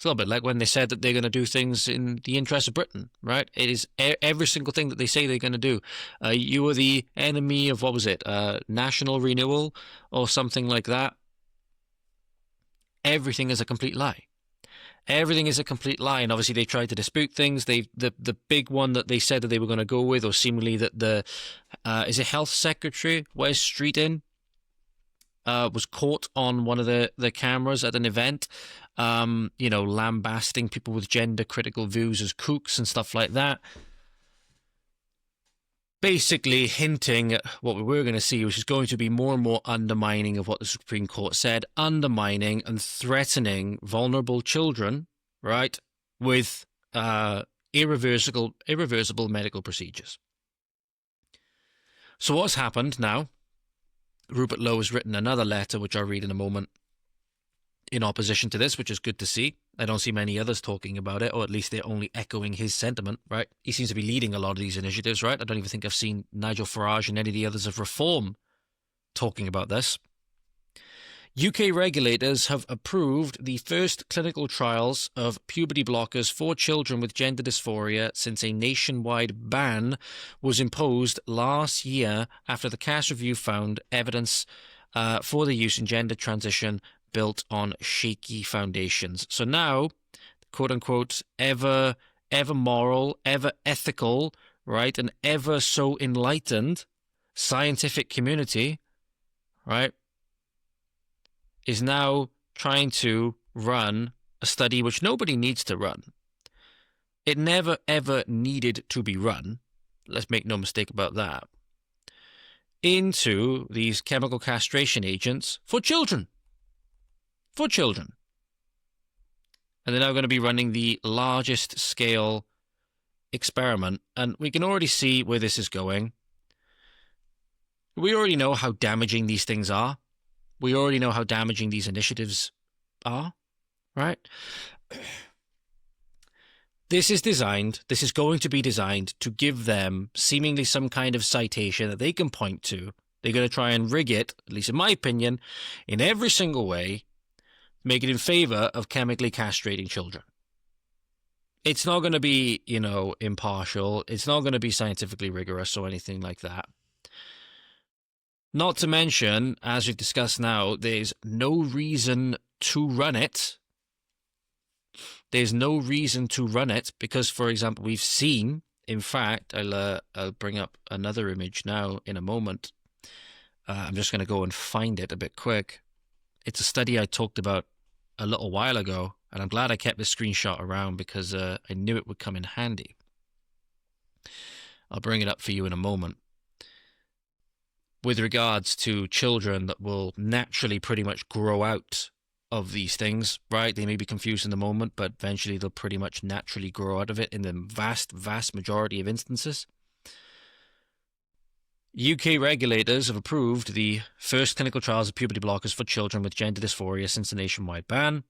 It's a little bit like when they said that they're going to do things in the interest of Britain, right? It is every single thing that they say they're going to do. You are the enemy of, what was it, national renewal or something like that. Everything is a complete lie. Everything is a complete lie, and obviously they tried to dispute things. The big one that they said that they were going to go with, or seemingly that the is it Health Secretary Wes Streeton was caught on one of the cameras at an event, lambasting people with gender critical views as kooks and stuff like that. Basically hinting at what we were going to see, which is going to be more and more undermining of what the Supreme Court said, undermining and threatening vulnerable children, right, with irreversible medical procedures. So what's happened now? Rupert Lowe has written another letter, which I'll read in a moment, in opposition to this, which is good to see. I don't see many others talking about it, or at least they're only echoing his sentiment, right? He seems to be leading a lot of these initiatives, right? I don't even think I've seen Nigel Farage and any of the others of Reform talking about this. UK regulators have approved the first clinical trials of puberty blockers for children with gender dysphoria since a nationwide ban was imposed last year after the CAS review found evidence for the use in gender transition built on shaky foundations. So now, quote-unquote, ever moral, ever ethical, right, and ever so enlightened scientific community, right, is now trying to run a study which nobody needs to run. It never, ever needed to be run. Let's make no mistake about that. Into these chemical castration agents for children. For children. And they're now going to be running the largest scale experiment. And we can already see where this is going. We already know how damaging these things are. We already know how damaging these initiatives are, right? This is going to be designed to give them seemingly some kind of citation that they can point to. They're going to try and rig it, at least in my opinion, in every single way, make it in favor of chemically castrating children. It's not going to be, impartial. It's not going to be scientifically rigorous or anything like that. Not to mention, as we've discussed now, there's no reason to run it. There's no reason to run it because, for example, we've seen, in fact, I'll bring up another image now in a moment. I'm just going to go and find it a bit quick. It's a study I talked about a little while ago, and I'm glad I kept this screenshot around because I knew it would come in handy. I'll bring it up for you in a moment. With regards to children that will naturally pretty much grow out of these things, right? They may be confused in the moment, but eventually they'll pretty much naturally grow out of it in the vast, vast majority of instances. UK regulators have approved the first clinical trials of puberty blockers for children with gender dysphoria since the nationwide ban.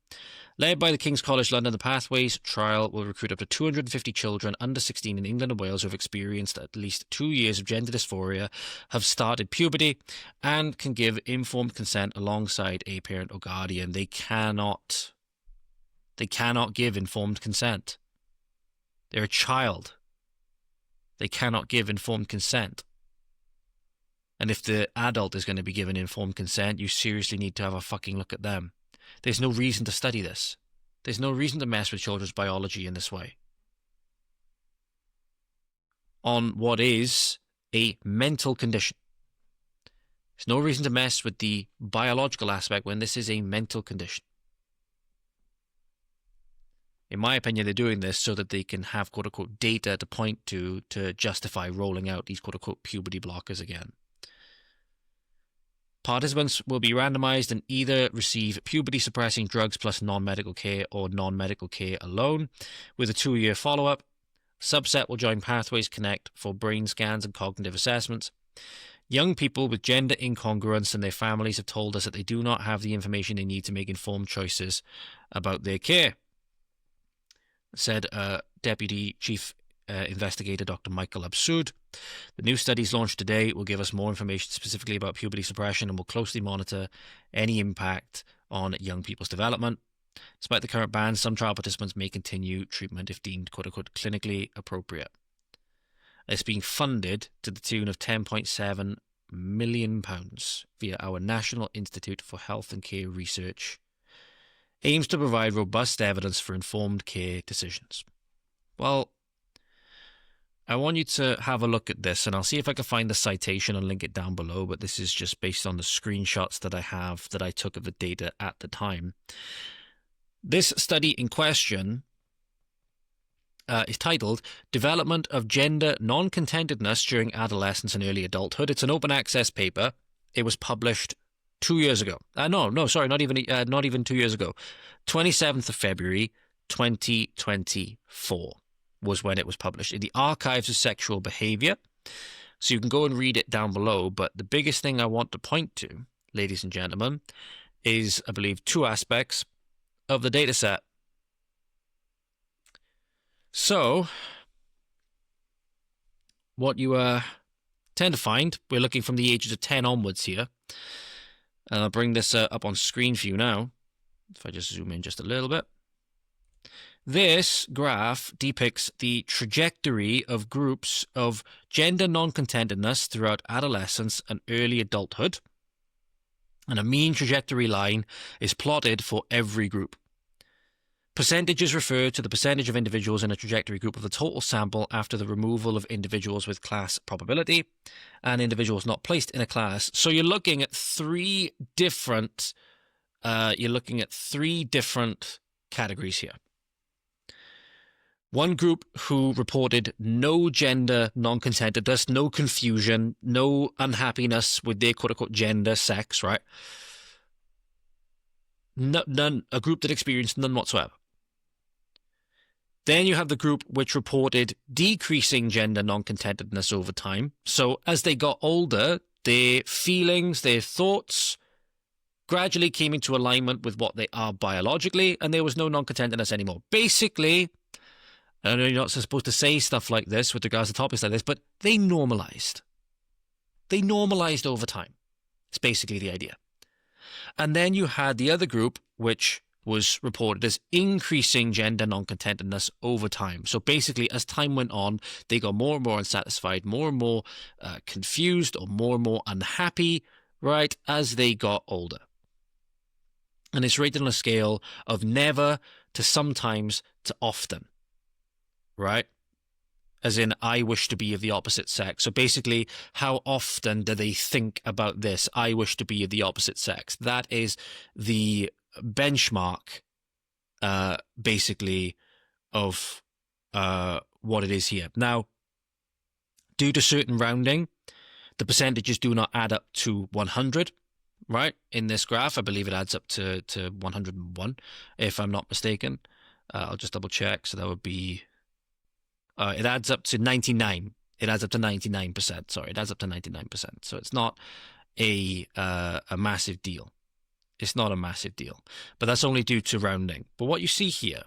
Led by the King's College London, the Pathways trial will recruit up to 250 children under 16 in England and Wales who have experienced at least 2 years of gender dysphoria, have started puberty, and can give informed consent alongside a parent or guardian. They cannot give informed consent. They're a child. They cannot give informed consent. And if the adult is going to be given informed consent, you seriously need to have a fucking look at them. There's no reason to study this. There's no reason to mess with children's biology in this way. On what is a mental condition. There's no reason to mess with the biological aspect when this is a mental condition. In my opinion, they're doing this so that they can have quote-unquote data to point to justify rolling out these quote-unquote puberty blockers again. Participants will be randomized and either receive puberty-suppressing drugs plus non-medical care or non-medical care alone, with a 2-year follow-up. Subset will join Pathways Connect for brain scans and cognitive assessments. Young people with gender incongruence and their families have told us that they do not have the information they need to make informed choices about their care, said Deputy Chief Investigator Dr. Michael Absoud. The new studies launched today will give us more information specifically about puberty suppression and will closely monitor any impact on young people's development. Despite the current ban, some trial participants may continue treatment if deemed quote-unquote clinically appropriate. It's being funded to the tune of £10.7 million via our National Institute for Health and Care Research. Aims to provide robust evidence for informed care decisions. Well, I want you to have a look at this, and I'll see if I can find the citation and link it down below, but this is just based on the screenshots that I have that I took of the data at the time. This study in question is titled Development of Gender Non-Contentedness During Adolescence and Early Adulthood. It's an open access paper. It was published 2 years ago. Not even 2 years ago. 27th of February, 2024 was when it was published in the Archives of Sexual Behavior. So you can go and read it down below. But the biggest thing I want to point to, ladies and gentlemen, is, I believe, two aspects of the data set. So what you tend to find, we're looking from the ages of 10 onwards here. And I'll bring this up on screen for you now. If I just zoom in just a little bit. This graph depicts the trajectory of groups of gender non-contentedness throughout adolescence and early adulthood. And a mean trajectory line is plotted for every group. Percentages refer to the percentage of individuals in a trajectory group of the total sample after the removal of individuals with class probability and individuals not placed in a class. So you're looking at three different categories here. One group who reported no gender non-contentedness, no confusion, no unhappiness with their quote-unquote gender, sex, right? None. A group that experienced none whatsoever. Then you have the group which reported decreasing gender non-contentedness over time. So as they got older, their feelings, their thoughts gradually came into alignment with what they are biologically, and there was no non-contentedness anymore. Basically, I know you're not supposed to say stuff like this with regards to topics like this, but they normalized. They normalized over time. It's basically the idea. And then you had the other group, which was reported as increasing gender non-contentedness over time. So basically, as time went on, they got more and more unsatisfied, more and more confused, or more unhappy, right, as they got older. And it's rated on a scale of never to sometimes to often. Right? As in, I wish to be of the opposite sex. So basically, how often do they think about this? I wish to be of the opposite sex. That is the benchmark, basically, of what it is here. Now, due to certain rounding, the percentages do not add up to 100, right? In this graph, I believe it adds up to 101, if I'm not mistaken. I'll just double check. So that would be... it adds up to 99. It adds up to 99%. Sorry, it adds up to 99%. So it's not a massive deal. It's not a massive deal. But that's only due to rounding. But what you see here,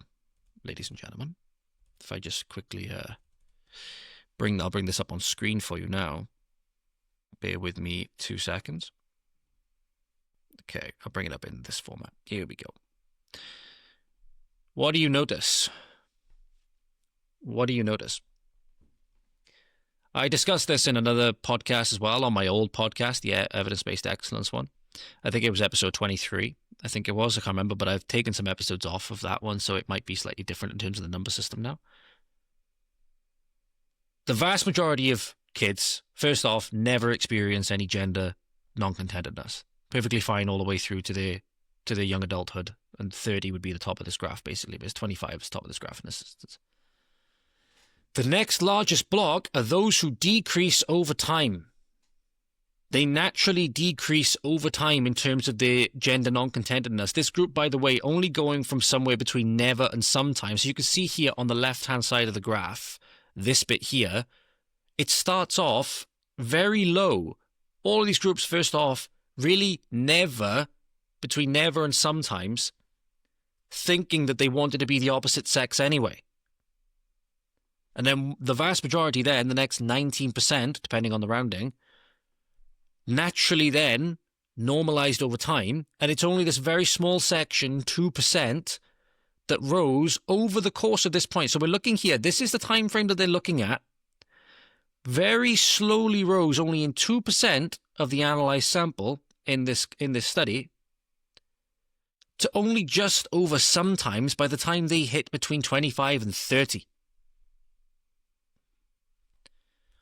ladies and gentlemen, if I just quickly I'll bring this up on screen for you now. Bear with me 2 seconds. Okay, I'll bring it up in this format. Here we go. What do you notice? What do you notice? I discussed this in another podcast as well, on my old podcast, the Evidence-Based Excellence one. I think it was episode 23. I think it was. I can't remember, but I've taken some episodes off of that one, so it might be slightly different in terms of the number system now. The vast majority of kids, first off, never experience any gender non-contentedness. Perfectly fine all the way through to their young adulthood, and 30 would be the top of this graph, basically, but it's 25 is the top of this graph in this instance. The next largest block are those who decrease over time. They naturally decrease over time in terms of their gender non-contentedness. This group, by the way, only going from somewhere between never and sometimes. So you can see here on the left-hand side of the graph, this bit here, it starts off very low. All of these groups, first off, really never, between never and sometimes, thinking that they wanted to be the opposite sex anyway. And then the vast majority then, the next 19%, depending on the rounding, naturally then normalized over time, and it's only this very small section, 2%, that rose over the course of this point. So we're looking here, this is the time frame that they're looking at, very slowly rose only in 2% of the analyzed sample in this study, to only just over sometimes by the time they hit between 25 and 30.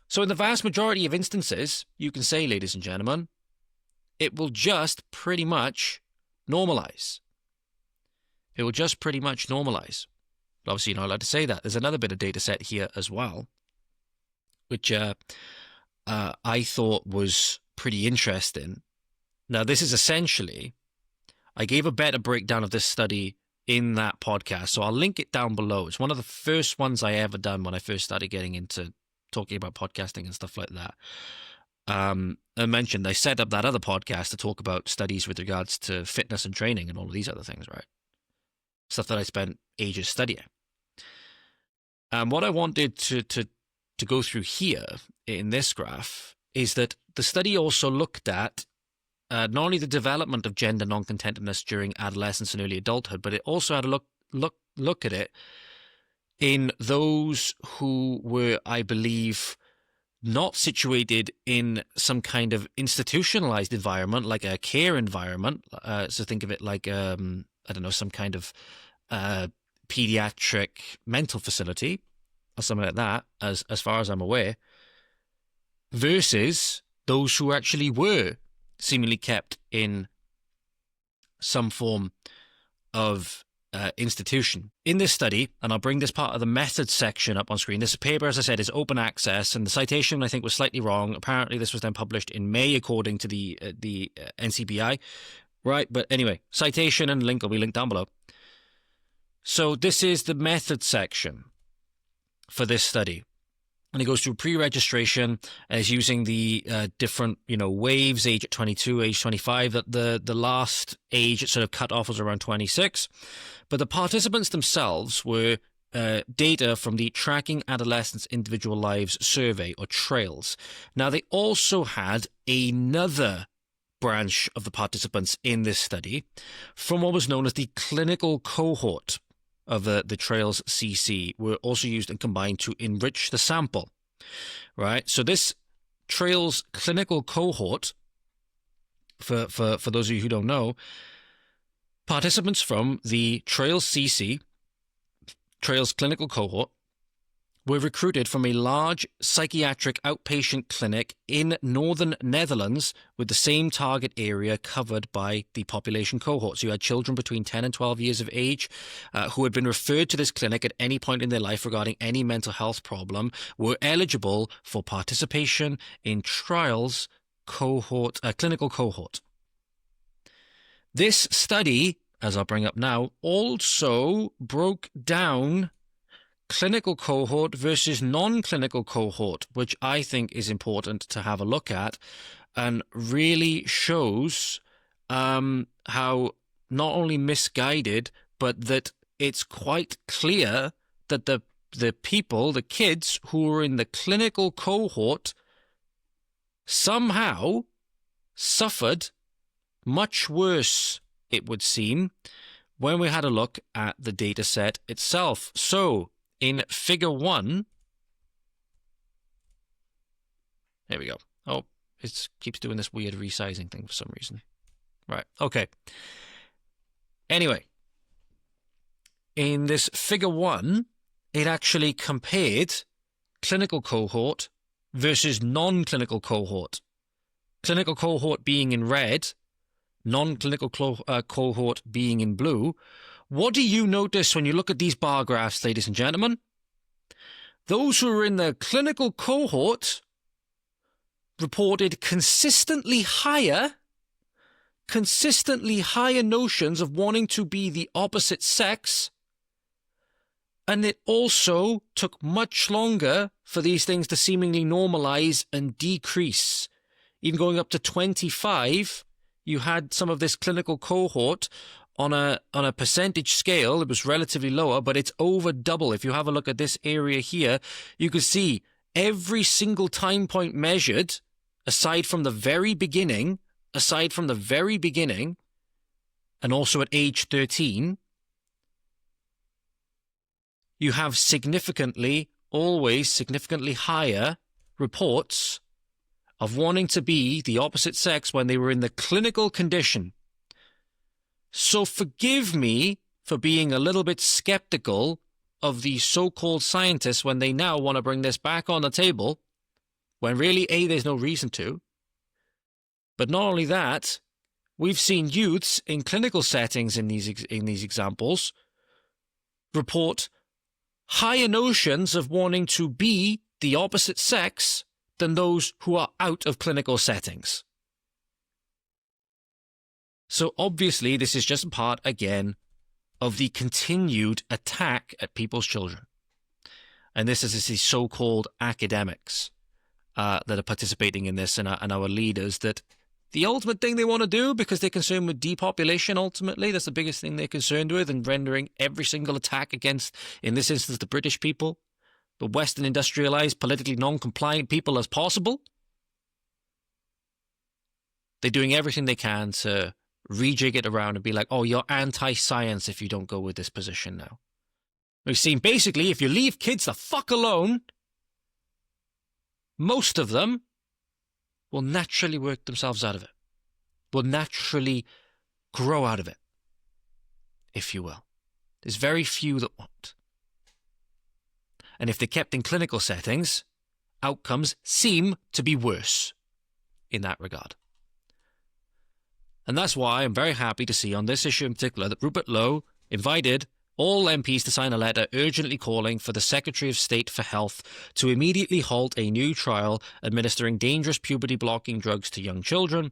So in the vast majority of instances, you can say, ladies and gentlemen, it will just pretty much normalize. It will just pretty much normalize. But obviously, you're not allowed to say that. There's another bit of data set here as well, which I thought was pretty interesting. Now, this is essentially, I gave a better breakdown of this study in that podcast, so I'll link it down below. It's one of the first ones I ever done when I first started getting into talking about podcasting and stuff like that. I mentioned I set up that other podcast to talk about studies with regards to fitness and training and all of these other things, right? Stuff that I spent ages studying. And what I wanted to go through here in this graph is that the study also looked at not only the development of gender non-contentedness during adolescence and early adulthood, but it also had a look at it in those who were, I believe, not situated in some kind of institutionalized environment, like a care environment. So think of it like, I don't know, some kind of pediatric mental facility or something like that, as far as I'm aware, versus those who actually were seemingly kept in some form of institution. In this study, and I'll bring this part of the methods section up on screen, this paper, as I said, is open access, and the citation, I think, was slightly wrong. Apparently, this was then published in May, according to the NCBI, right? But anyway, citation and link will be linked down below. So this is the method section for this study. And it goes through pre-registration as using the different, waves, age at 22, age 25. That the last age it sort of cut off was around 26. But the participants themselves were data from the Tracking Adolescents Individual Lives Survey, or TRAILS. Now, they also had another branch of the participants in this study from what was known as the clinical cohort of the TRAILS CC, were also used and combined to enrich the sample, right? So this TRAILS clinical cohort, for those of you who don't know, participants from the TRAILS CC, TRAILS clinical cohort, were recruited from a large psychiatric outpatient clinic in northern Netherlands with the same target area covered by the population cohort. So you had children between 10 and 12 years of age who had been referred to this clinic at any point in their life regarding any mental health problem, were eligible for participation in TRAILS cohort, clinical cohort. This study, as I'll bring up now, also broke down clinical cohort versus non-clinical cohort, which I think is important to have a look at, and really shows how not only misguided, but that it's quite clear that the people, the kids who were in the clinical cohort, somehow suffered much worse, it would seem, when we had a look at the data set itself. So in figure 1, there we go. Oh, it keeps doing this weird resizing thing for some reason. Right, okay. Anyway, in this figure 1, it actually compared clinical cohort versus non-clinical cohort. Clinical cohort being in red, non-clinical cohort being in blue. What do you notice when you look at these bar graphs, ladies and gentlemen? Those who are in the clinical cohort reported consistently higher notions of wanting to be the opposite sex, and it also took much longer for these things to seemingly normalize and decrease. Even going up to 25, you had some of this clinical cohort on a percentage scale. It was relatively lower, but it's over double. If you have a look at this area here, you can see every single time point measured, aside from the very beginning aside from the very beginning, and also at age 13, you have always significantly higher reports of wanting to be the opposite sex when they were in the clinical condition. So forgive me for being a little bit skeptical of these so-called scientists when they now want to bring this back on the table, when really, A, there's no reason to. But not only that, we've seen youths in clinical settings in these examples report higher notions of wanting to be the opposite sex than those who are out of clinical settings. So obviously this is just part, again, of the continued attack at people's children. And this is these so-called academics that are participating in this, and our leaders, that the ultimate thing they want to do, because they're concerned with depopulation ultimately, that's the biggest thing they're concerned with, and rendering every single attack against, in this instance, the British people, the Western industrialized, politically non-compliant people as possible. They're doing everything they can to rejig it around and be like, oh, you're anti-science if you don't go with this position now. We've seen basically, if you leave kids the fuck alone, most of them will naturally work themselves out of it, will naturally grow out of it, if you will. There's very few that won't. And if they're kept in clinical settings, outcomes seem to be worse in that regard. And that's why I'm very happy to see on this issue in particular that Rupert Lowe invited all MPs to sign a letter urgently calling for the Secretary of State for Health to immediately halt a new trial administering dangerous puberty-blocking drugs to young children.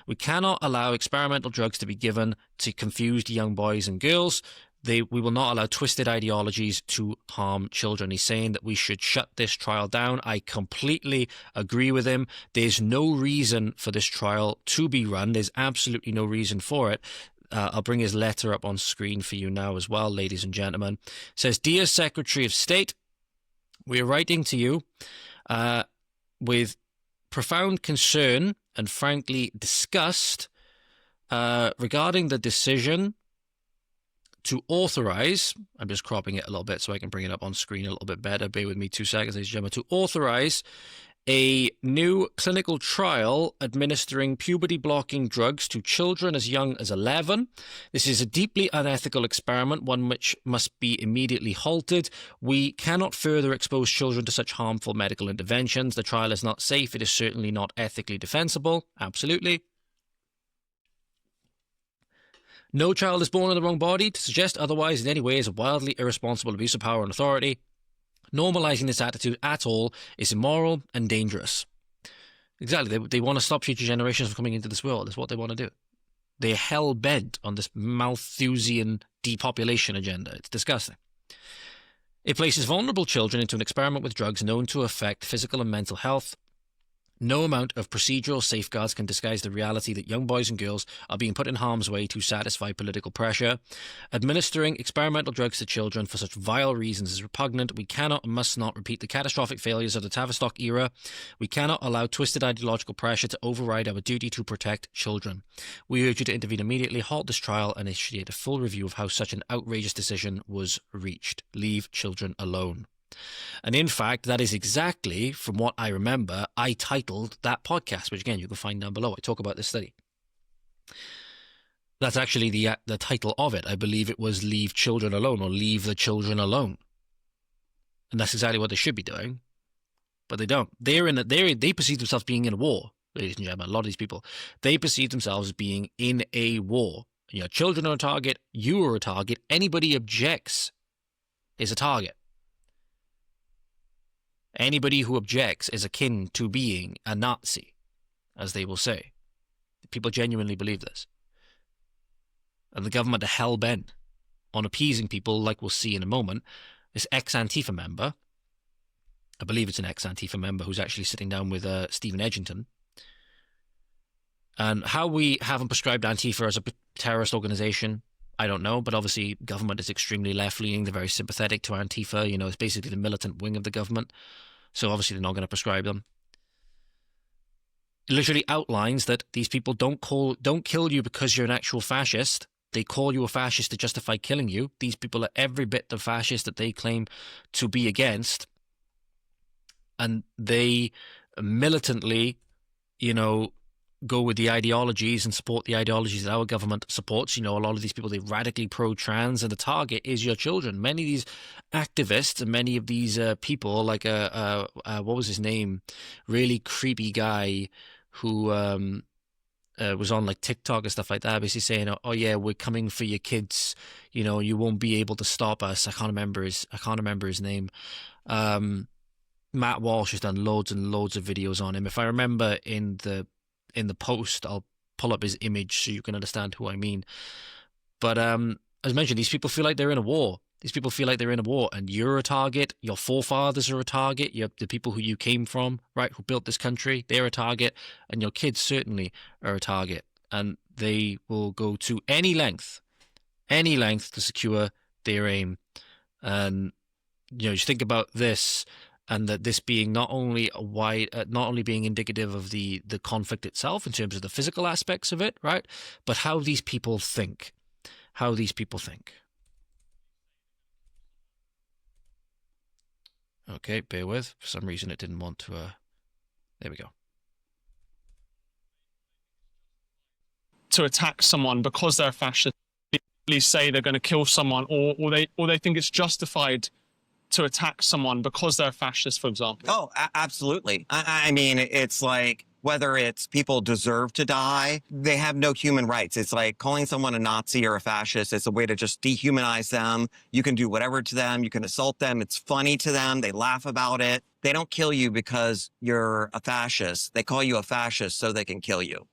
We cannot allow experimental drugs to be given to confused young boys and girls. We will not allow twisted ideologies to harm children. He's saying that we should shut this trial down. I completely agree with him. There's no reason for this trial to be run. There's absolutely no reason for it. I'll bring his letter up on screen for you now as well, ladies and gentlemen. It says, Dear Secretary of State, we are writing to you with profound concern and frankly disgust regarding the decision to authorize, I'm just cropping it a little bit so I can bring it up on screen a little bit better. Bear with me 2 seconds, ladies and gentlemen. To authorize a new clinical trial administering puberty-blocking drugs to children as young as 11. This is a deeply unethical experiment, one which must be immediately halted. We cannot further expose children to such harmful medical interventions. The trial is not safe. It is certainly not ethically defensible. Absolutely. No child is born in the wrong body. To suggest otherwise in any way is a wildly irresponsible abuse of power and authority. Normalizing this attitude at all is immoral and dangerous. Exactly. They want to stop future generations from coming into this world. That's what they want to do. They're hell-bent on this Malthusian depopulation agenda. It's disgusting. It places vulnerable children into an experiment with drugs known to affect physical and mental health. No amount of procedural safeguards can disguise the reality that young boys and girls are being put in harm's way to satisfy political pressure. Administering experimental drugs to children for such vile reasons is repugnant. We cannot and must not repeat the catastrophic failures of the Tavistock era. We cannot allow twisted ideological pressure to override our duty to protect children. We urge you to intervene immediately, halt this trial, and initiate a full review of how such an outrageous decision was reached. Leave children alone. And in fact, that is exactly, from what I remember, I titled that podcast, which again, you can find down below. I talk about this study. That's actually the title of it. I believe it was Leave Children Alone, or Leave the Children Alone. And that's exactly what they should be doing. But they don't. They perceive themselves being in a war, ladies and gentlemen. A lot of these people, they perceive themselves as being in a war. Your children are a target. You are a target. Anybody objects is a target. Anybody who objects is akin to being a Nazi, as they will say. People genuinely believe this. And the government are hell-bent on appeasing people, like we'll see in a moment. This ex-Antifa member, I believe it's an ex-Antifa member who's actually sitting down with Stephen Edgington. And how we haven't prescribed Antifa as a terrorist organization, I don't know, but obviously government is extremely left-leaning. They're very sympathetic to Antifa. You know, it's basically the militant wing of the government. So obviously they're not going to prescribe them. It literally outlines that these people don't kill you because you're an actual fascist. They call you a fascist to justify killing you. These people are every bit the fascist that they claim to be against. And they militantly, go with the ideologies and support the ideologies that our government supports. A lot of these people, they're radically pro-trans, and the target is your children. Many of these activists and many of these people, like what was his name? Really creepy guy who was on like TikTok and stuff like that, basically saying, "Oh yeah, we're coming for your kids. You won't be able to stop us." I can't remember his name. Matt Walsh has done loads and loads of videos on him. If I remember in the post, I'll pull up his image so you can understand who I mean. But as mentioned, these people feel like they're in a war. These people feel like they're in a war, and you're a target. Your forefathers are a target. The people who you came from, right, who built this country, they're a target, and your kids certainly are a target. And they will go to any length to secure their aim. And just think about this. And that this being not only being indicative of the conflict itself in terms of the physical aspects of it, right, but how these people think. Okay, bear with. For some reason, it didn't want to. There we go. To attack someone because they're a fascist, they say they're going to kill someone, or they think it's justified to attack someone because they're a fascist, for example. Oh, absolutely. I mean, it's like, whether it's people deserve to die, they have no human rights. It's like calling someone a Nazi or a fascist. It's a way to just dehumanize them. You can do whatever to them. You can assault them. It's funny to them. They laugh about it. They don't kill you because you're a fascist. They call you a fascist so they can kill you.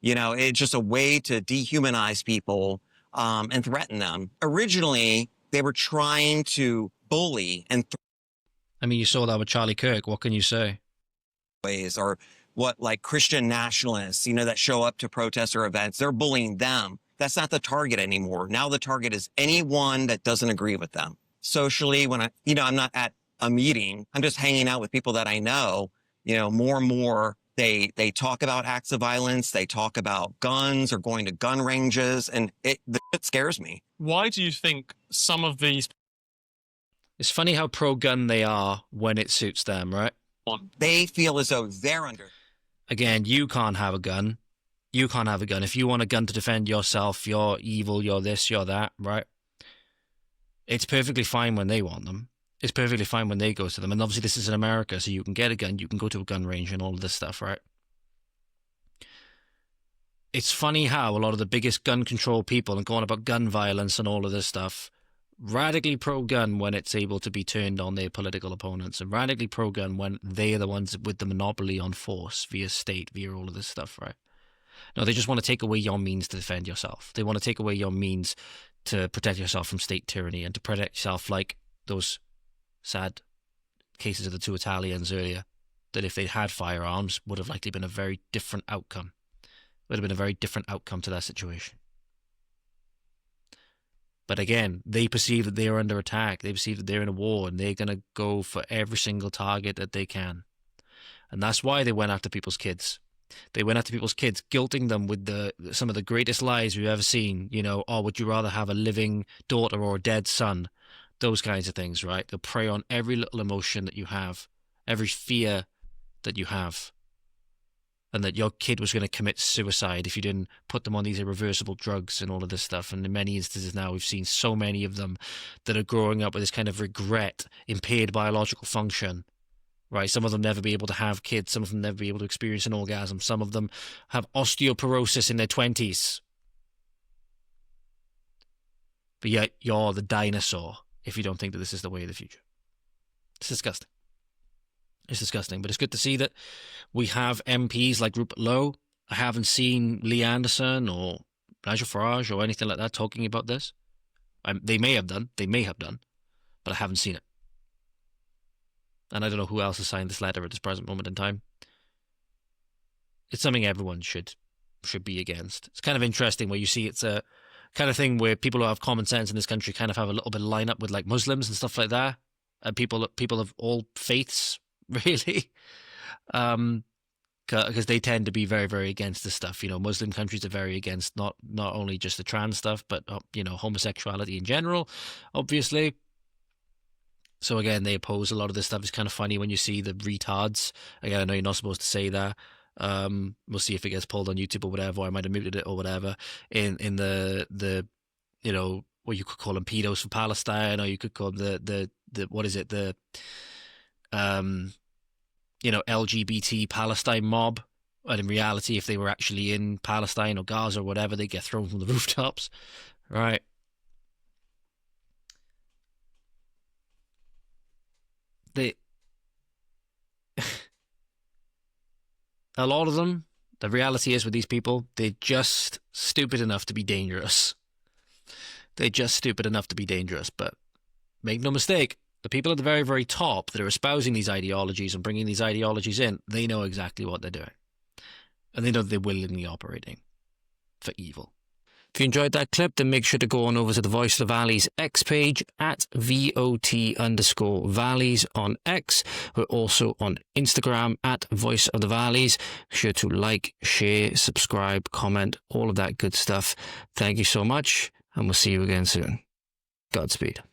It's just a way to dehumanize people and threaten them. Originally, they were trying to bully and you saw that with Charlie Kirk. What can you say? Ways, or what, like Christian nationalists, that show up to protests or events, they're bullying them. That's not the target anymore. Now the target is anyone that doesn't agree with them. Socially, when I'm not at a meeting, I'm just hanging out with people that I know, more and more, they talk about acts of violence. They talk about guns or going to gun ranges, and it scares me. Why do you think some of these... It's funny how pro-gun they are when it suits them, right? They feel as though they're under... Again, you can't have a gun. You can't have a gun. If you want a gun to defend yourself, you're evil, you're this, you're that, right? It's perfectly fine when they want them. It's perfectly fine when they go to them. And obviously this is in America, so you can get a gun, you can go to a gun range and all of this stuff, right? It's funny how a lot of the biggest gun control people and going about gun violence and all of this stuff, radically pro-gun when it's able to be turned on their political opponents, and radically pro-gun when they are the ones with the monopoly on force via state, via all of this stuff, right? No, they just want to take away your means to defend yourself. They want to take away your means to protect yourself from state tyranny and to protect yourself, like those sad cases of the 2 Italians earlier, that if they'd had firearms would have likely been a very different outcome. Would have been a very different outcome to that situation. But again, they perceive that they are under attack. They perceive that they're in a war, and they're going to go for every single target that they can. And that's why they went after people's kids. They went after people's kids, guilting them with some of the greatest lies we've ever seen. Would you rather have a living daughter or a dead son? Those kinds of things, right? They'll prey on every little emotion that you have, every fear that you have. And that your kid was going to commit suicide if you didn't put them on these irreversible drugs and all of this stuff. And in many instances now, we've seen so many of them that are growing up with this kind of regret, impaired biological function, right? Some of them never be able to have kids. Some of them never be able to experience an orgasm. Some of them have osteoporosis in their 20s. But yet you're the dinosaur if you don't think that this is the way of the future. It's disgusting. It's disgusting, but it's good to see that we have MPs like Rupert Lowe. I haven't seen Lee Anderson or Nigel Farage or anything like that talking about this. They may have done, but I haven't seen it. And I don't know who else has signed this letter at this present moment in time. It's something everyone should be against. It's kind of interesting where you see it's a kind of thing where people who have common sense in this country kind of have a little bit of line up with like Muslims and stuff like that. And people of all faiths, really. because they tend to be very, very against this stuff. Muslim countries are very against not only just the trans stuff, but homosexuality in general, obviously. So again, they oppose a lot of this stuff. It's kind of funny when you see the retards. Again, I know you're not supposed to say that. We'll see if it gets pulled on YouTube or whatever. Or I might have muted it or whatever. In the what you could call them pedos for Palestine, or you could call them the what is it, the LGBT Palestine mob. And in reality, if they were actually in Palestine or Gaza or whatever, they get thrown from the rooftops, right? A lot of them, the reality is with these people, they're just stupid enough to be dangerous. They're just stupid enough to be dangerous. But make no mistake, the people at the very, very top that are espousing these ideologies and bringing these ideologies in, they know exactly what they're doing. And they know they're willingly operating for evil. If you enjoyed that clip, then make sure to go on over to the Voice of the Valleys X page at VOT_Valleys on X. We're also on Instagram at Voice of the Valleys. Be sure to like, share, subscribe, comment, all of that good stuff. Thank you so much, and we'll see you again soon. Godspeed.